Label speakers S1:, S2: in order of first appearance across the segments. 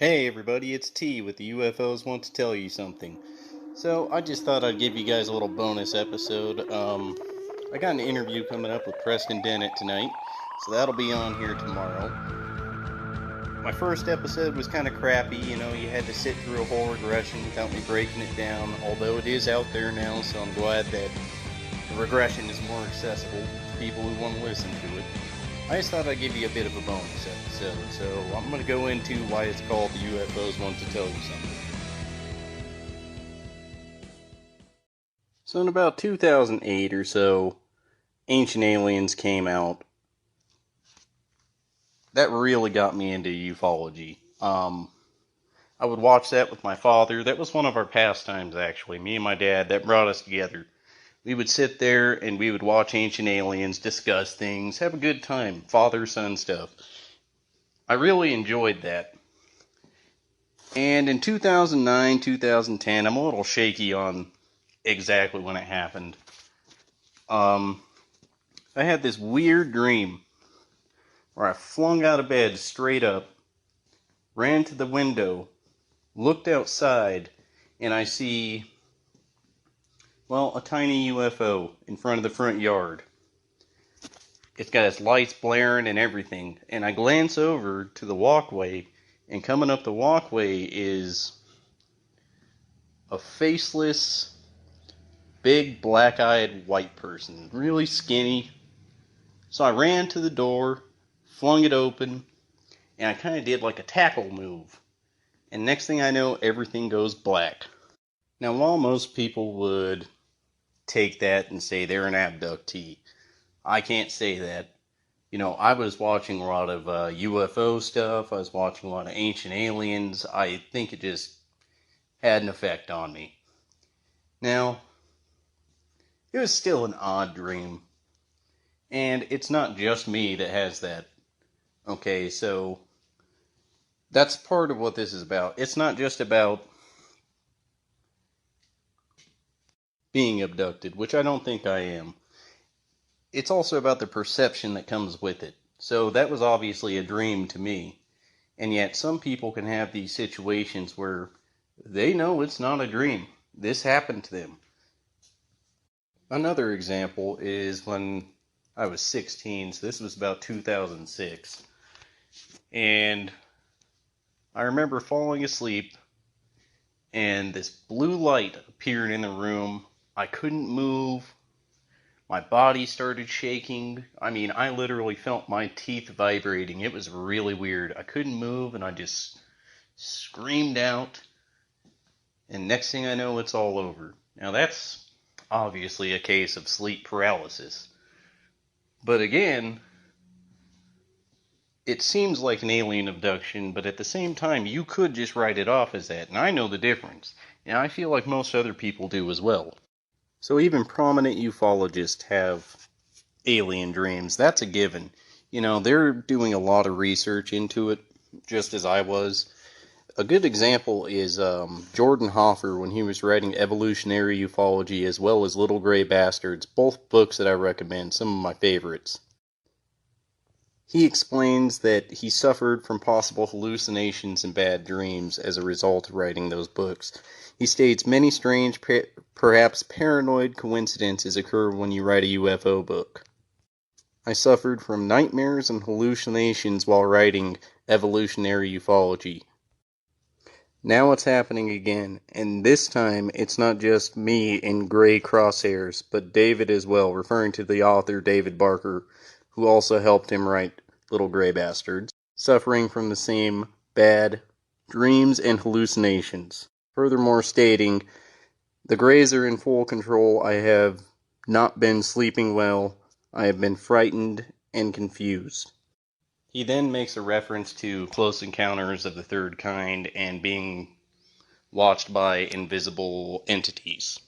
S1: Hey everybody, it's T with the UFOs Want to Tell You Something. So I just thought I'd give you guys a little bonus episode. I got an interview coming up with Preston Dennett tonight, so that'll be on here tomorrow. My first episode was kind of crappy, you had to sit through a whole regression without me breaking it down, although it is out there now, so I'm glad that the regression is more accessible to people who want to listen to it. I just thought I'd give you a bit of a bonus episode, so I'm going to go into why it's called the UFOs Want to Tell You Something. So in about 2008 or so, Ancient Aliens came out. That really got me into ufology. I would watch that with my father. That was one of our pastimes, actually. Me and my dad, that brought us together. We would sit there and we would watch Ancient Aliens, discuss things, have a good time, father-son stuff. I really enjoyed that. And in 2009, 2010, I'm a little shaky on exactly when it happened. I had this weird dream where I flung out of bed straight up, ran to the window, looked outside, and I see, a tiny UFO in front of the front yard. It's got its lights blaring and everything, and I glance over to the walkway, and coming up the walkway is a faceless, big, black-eyed white person, really skinny. So I ran to the door, flung it open, and I kind of did like a tackle move. And next thing I know, everything goes black. Now, while most people would take that and say they're an abductee, I can't say that. I was watching a lot of UFO stuff. I was watching a lot of Ancient Aliens. I think it just had an effect on me. Now, it was still an odd dream. And it's not just me that has that. Okay, so that's part of what this is about. It's not just about being abducted, which I don't think I am. It's also about the perception that comes with it. So that was obviously a dream to me. And yet some people can have these situations where they know it's not a dream. This happened to them. Another example is when I was 16, so this was about 2006. And I remember falling asleep, and this blue light appeared in the room. I couldn't move. My body started shaking. I literally felt my teeth vibrating. It was really weird. I couldn't move, and I just screamed out. And next thing I know, it's all over. Now, that's obviously a case of sleep paralysis. But again, it seems like an alien abduction, but at the same time, you could just write it off as that. And I know the difference. And I feel like most other people do as well. So even prominent ufologists have alien dreams. That's a given. They're doing a lot of research into it, just as I was. A good example is Jordan Hoffer when he was writing Evolutionary Ufology as well as Little Gray Bastards, both books that I recommend, some of my favorites. He explains that he suffered from possible hallucinations and bad dreams as a result of writing those books. He states many strange, perhaps paranoid coincidences occur when you write a UFO book. I suffered from nightmares and hallucinations while writing Evolutionary Ufology. Now it's happening again, and this time it's not just me in gray crosshairs, but David as well, referring to the author David Barker, who also helped him write Little Gray Bastards, suffering from the same bad dreams and hallucinations. Furthermore stating, the Greys are in full control. I have not been sleeping well. I have been frightened and confused. He then makes a reference to Close Encounters of the Third Kind and being watched by invisible entities.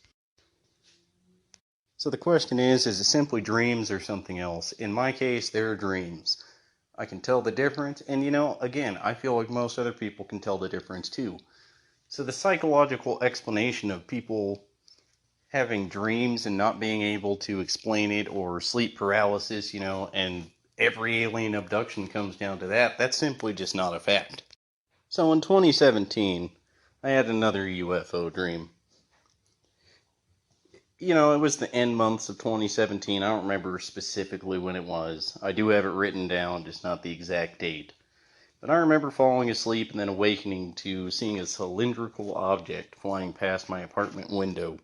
S1: So the question is it simply dreams or something else? In my case, they're dreams. I can tell the difference, and again, I feel like most other people can tell the difference too. So the psychological explanation of people having dreams and not being able to explain it, or sleep paralysis, and every alien abduction comes down to that, that's simply just not a fact. So in 2017, I had another UFO dream. It was the end months of 2017. I don't remember specifically when it was. I do have it written down, just not the exact date. But I remember falling asleep and then awakening to seeing a cylindrical object flying past my apartment window.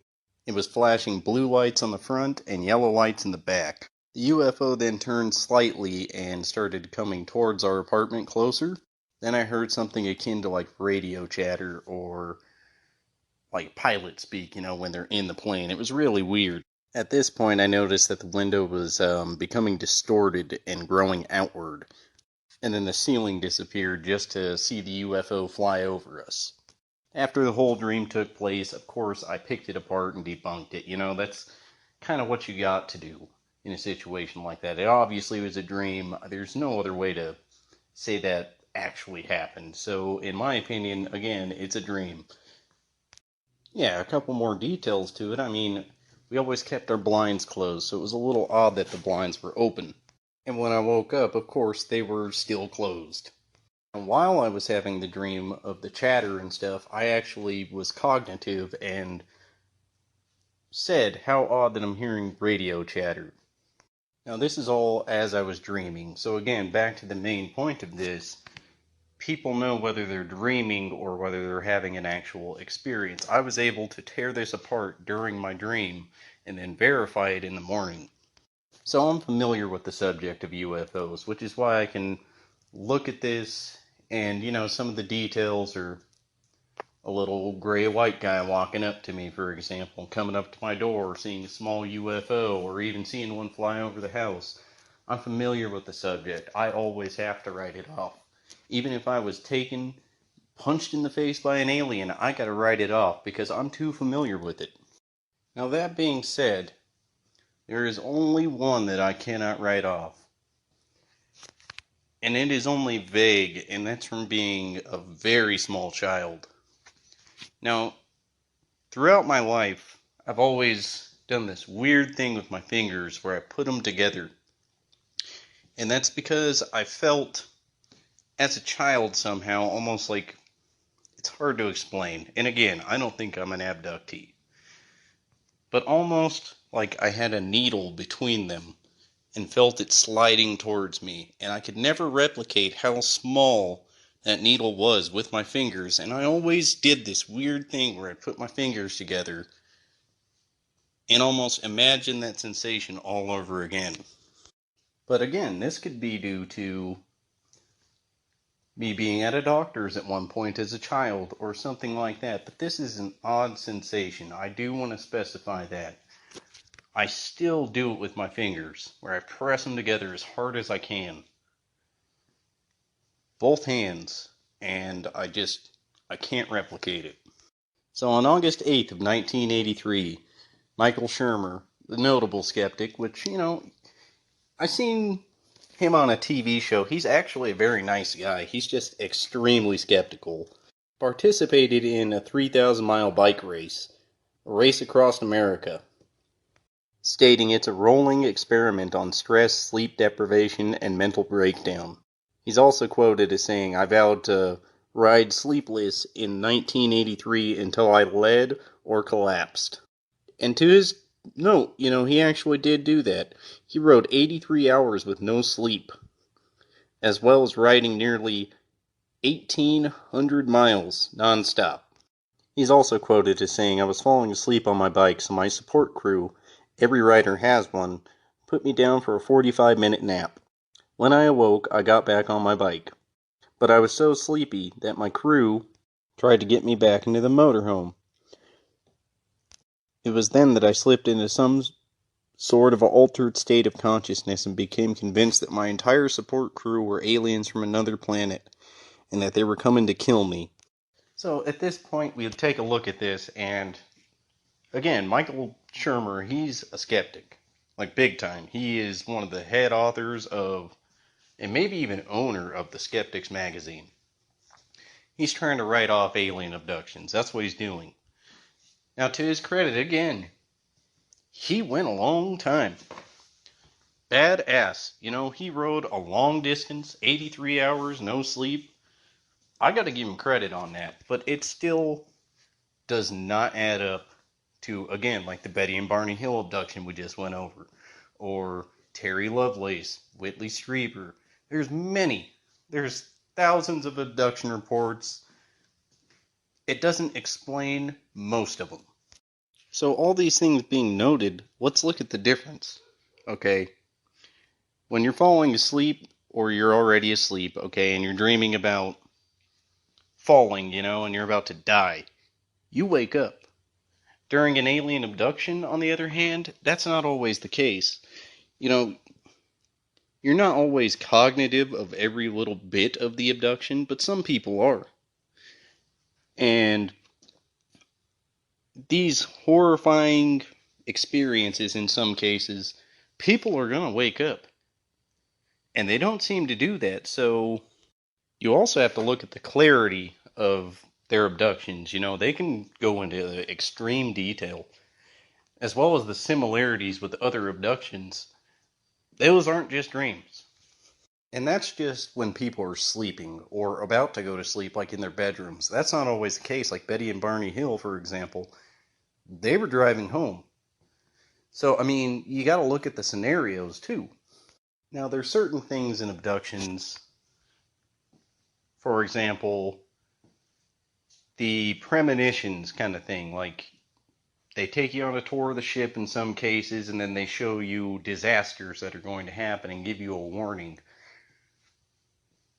S1: It was flashing blue lights on the front and yellow lights in the back. The UFO then turned slightly and started coming towards our apartment closer. Then I heard something akin to like radio chatter or like pilot speak, when they're in the plane. It was really weird. At this point, I noticed that the window was becoming distorted and growing outward. And then the ceiling disappeared just to see the UFO fly over us. After the whole dream took place, of course, I picked it apart and debunked it. That's kind of what you got to do in a situation like that. It obviously was a dream. There's no other way to say that actually happened. So, in my opinion, again, it's a dream. Yeah, a couple more details to it. I mean, we always kept our blinds closed, so it was a little odd that the blinds were open. And when I woke up, of course, they were still closed. And while I was having the dream of the chatter and stuff, I actually was cognitive and said, how odd that I'm hearing radio chatter. Now, this is all as I was dreaming. So again, back to the main point of this. People know whether they're dreaming or whether they're having an actual experience. I was able to tear this apart during my dream and then verify it in the morning. So I'm familiar with the subject of UFOs, which is why I can look at this and, some of the details are a little gray-white guy walking up to me, for example, coming up to my door, seeing a small UFO, or even seeing one fly over the house. I'm familiar with the subject. I always have to write it off. Even if I was punched in the face by an alien, I gotta write it off because I'm too familiar with it. Now, that being said, there is only one that I cannot write off. And it is only vague, and that's from being a very small child. Now, throughout my life, I've always done this weird thing with my fingers where I put them together. And that's because I felt, as a child somehow, almost like, it's hard to explain. And again, I don't think I'm an abductee. But almost like I had a needle between them and felt it sliding towards me. And I could never replicate how small that needle was with my fingers. And I always did this weird thing where I put my fingers together and almost imagine that sensation all over again. But again, this could be due to me being at a doctor's at one point as a child or something like that. But this is an odd sensation. I do want to specify that. I still do it with my fingers, where I press them together as hard as I can. Both hands, and I can't replicate it. So on August 8th of 1983, Michael Shermer, the notable skeptic, which, I seen him on a TV show. He's actually a very nice guy. He's just extremely skeptical. Participated in a 3,000-mile bike race, a race across America, stating it's a rolling experiment on stress, sleep deprivation, and mental breakdown. He's also quoted as saying, I vowed to ride sleepless in 1983 until I led or collapsed. And to his note, he actually did do that. He rode 83 hours with no sleep, as well as riding nearly 1,800 miles nonstop. He's also quoted as saying, I was falling asleep on my bike, so my support crew, every rider has one, put me down for a 45-minute nap. When I awoke, I got back on my bike. But I was so sleepy that my crew tried to get me back into the motorhome. It was then that I slipped into some sort of altered state of consciousness and became convinced that my entire support crew were aliens from another planet and that they were coming to kill me. So at this point, we'll take a look at this, and again, Michael Shermer, he's a skeptic, like big time. He is one of the head authors of, and maybe even owner of, the Skeptics magazine. He's trying to write off alien abductions. That's what he's doing. Now, to his credit, again, he went a long time. Badass. He rode a long distance, 83 hours, no sleep. I gotta give him credit on that, but it still does not add up to, again, like the Betty and Barney Hill abduction we just went over, or Terry Lovelace, Whitley Strieber. There's thousands of abduction reports. It doesn't explain most of them. So all these things being noted, let's look at the difference. Okay, when you're falling asleep, or you're already asleep, okay, and you're dreaming about falling, and you're about to die, you wake up. During an alien abduction, on the other hand, that's not always the case. You're not always cognitive of every little bit of the abduction, but some people are. And these horrifying experiences, in some cases, people are going to wake up. And they don't seem to do that, so you also have to look at the clarity of their abductions. They can go into extreme detail, as well as the similarities with other abductions. Those aren't just dreams. And that's just when people are sleeping or about to go to sleep, like in their bedrooms. That's not always the case. Like Betty and Barney Hill, for example, they were driving home. So, you got to look at the scenarios too. Now, there's certain things in abductions, for example, the premonitions kind of thing. Like, they take you on a tour of the ship in some cases, and then they show you disasters that are going to happen and give you a warning.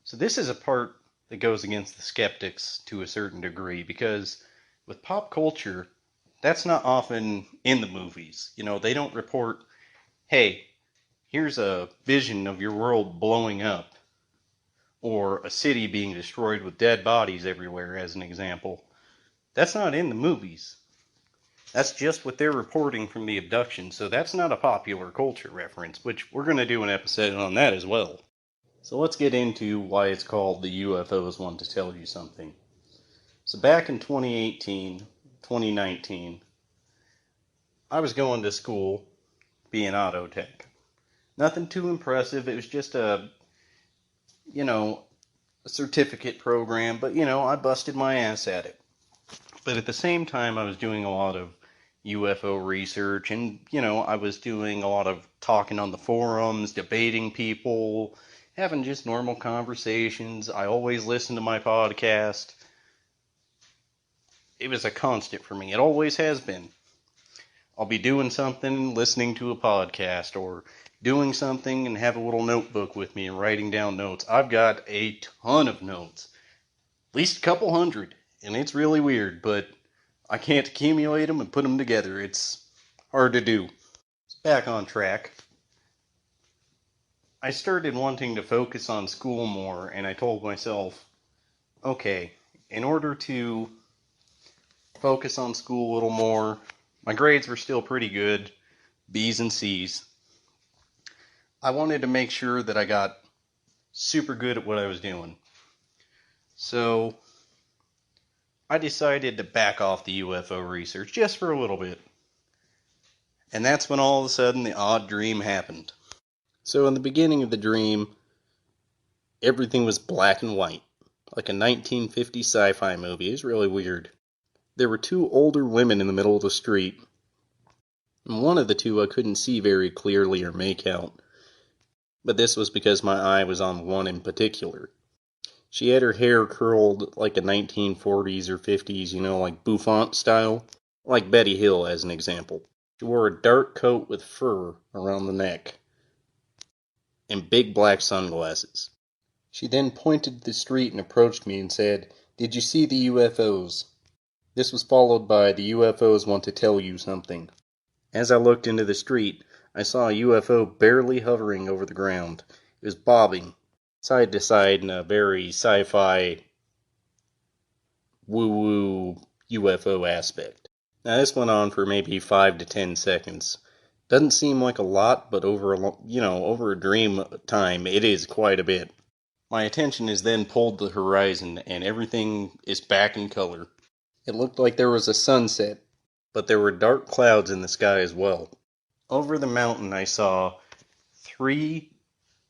S1: So this is a part that goes against the skeptics to a certain degree, because with pop culture, that's not often in the movies. They don't report, hey, here's a vision of your world blowing up, or a city being destroyed with dead bodies everywhere, as an example. That's not in the movies. That's just what they're reporting from the abduction, so that's not a popular culture reference, which we're going to do an episode on that as well. So let's get into why it's called the UFOs Want to Tell You Something. So back in 2018, 2019, I was going to school, being auto tech. Nothing too impressive, it was just a certificate program, but I busted my ass at it. But at the same time, I was doing a lot of UFO research, and I was doing a lot of talking on the forums, debating people, having just normal conversations. I always listen to my podcast. It was a constant for me. It always has been. I'll be doing something, listening to a podcast, or doing something and have a little notebook with me and writing down notes. I've got a ton of notes. At least a couple hundred. And it's really weird, but I can't accumulate them and put them together. It's hard to do. Back on track. I started wanting to focus on school more, and I told myself, okay, in order to focus on school a little more, my grades were still pretty good, B's and C's. I wanted to make sure that I got super good at what I was doing. So I decided to back off the UFO research just for a little bit. And that's when all of a sudden the odd dream happened. So in the beginning of the dream, everything was black and white, like a 1950s sci-fi movie. It was really weird. There were two older women in the middle of the street, and one of the two I couldn't see very clearly or make out, but this was because my eye was on one in particular. She had her hair curled like a 1940s or 50s, like bouffant style, like Betty Hill as an example. She wore a dark coat with fur around the neck, and big black sunglasses. She then pointed to the street and approached me and said, "Did you see the UFOs?" This was followed by, "The UFOs want to tell you something." As I looked into the street, I saw a UFO barely hovering over the ground. It was bobbing side to side in a very sci-fi woo-woo UFO aspect. Now this went on for maybe 5 to 10 seconds. Doesn't seem like a lot, but over a dream time, it is quite a bit. My attention is then pulled to the horizon, and everything is back in color. It looked like there was a sunset, but there were dark clouds in the sky as well. Over the mountain, I saw 3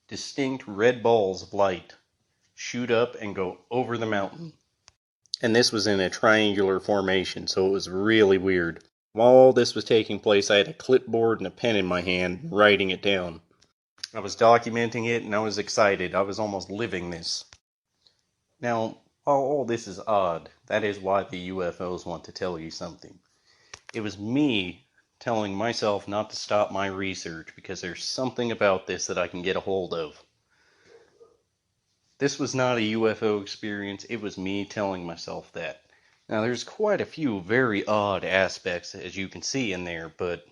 S1: distinct red balls of light shoot up and go over the mountain. And this was in a triangular formation, so it was really weird. While all this was taking place, I had a clipboard and a pen in my hand, writing it down. I was documenting it, and I was excited. I was almost living this. Now, while all this is odd, that is why the UFOs want to tell you something. It was me telling myself not to stop my research because there's something about this that I can get a hold of. This was not a UFO experience, it was me telling myself that. Now, there's quite a few very odd aspects, as you can see in there, but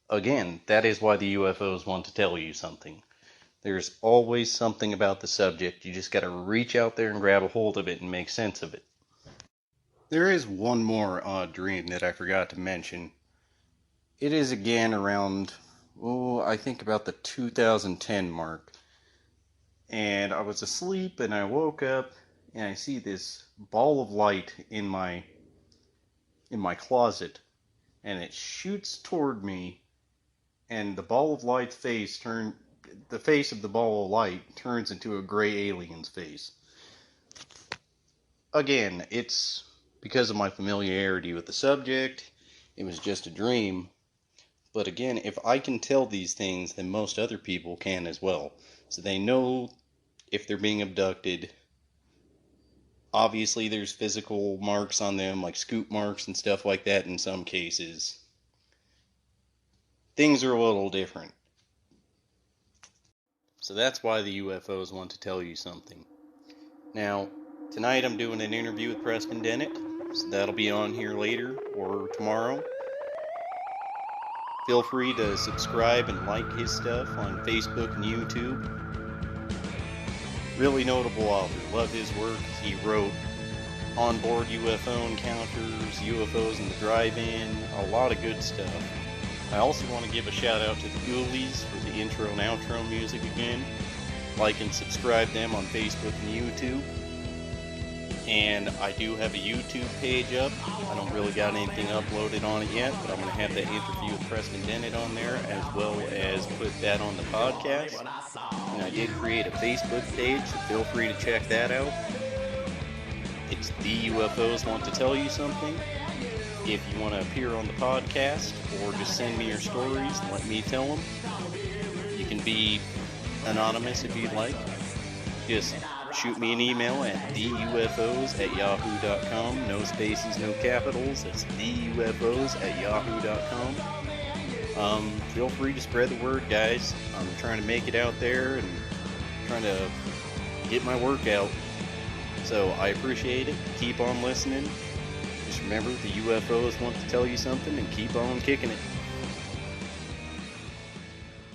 S1: again, that is why the UFOs want to tell you something. There's always something about the subject, you just gotta reach out there and grab a hold of it and make sense of it. There is one more odd dream that I forgot to mention. It is again around, I think about the 2010 mark. And I was asleep and I woke up and I see this ball of light in my closet, and it shoots toward me, and the ball of light's the face of the ball of light turns into a gray alien's face. Again, it's because of my familiarity with the subject. It was just a dream. But again, if I can tell these things, then most other people can as well. So they know if they're being abducted. Obviously, there's physical marks on them, like scoop marks and stuff like that in some cases. Things are a little different. So that's why the UFOs want to tell you something. Now, tonight I'm doing an interview with Preston Dennett, so that'll be on here later or tomorrow. Feel free to subscribe and like his stuff on Facebook and YouTube. Really notable author. Love his work. He wrote Onboard UFO Encounters, UFOs in the Drive-In, a lot of good stuff. I also want to give a shout out to the Ghoulies for the intro and outro music again. Like and subscribe them on Facebook and YouTube. And I do have a YouTube page up. I don't really got anything uploaded on it yet, but I'm going to have that interview with Preston Dennett on there, as well as put that on the podcast. And I did create a Facebook page, so feel free to check that out. It's The UFOs Want to Tell You Something. If you want to appear on the podcast, or just send me your stories and let me tell them, you can be anonymous if you'd like. Just shoot me an email at theufos@yahoo.com. No spaces, no capitals. It's theufos@yahoo.com. Feel free to spread the word, guys. I'm trying to make it out there and trying to get my work out. So I appreciate it. Keep on listening. Just remember, the UFOs want to tell you something, and keep on kicking it.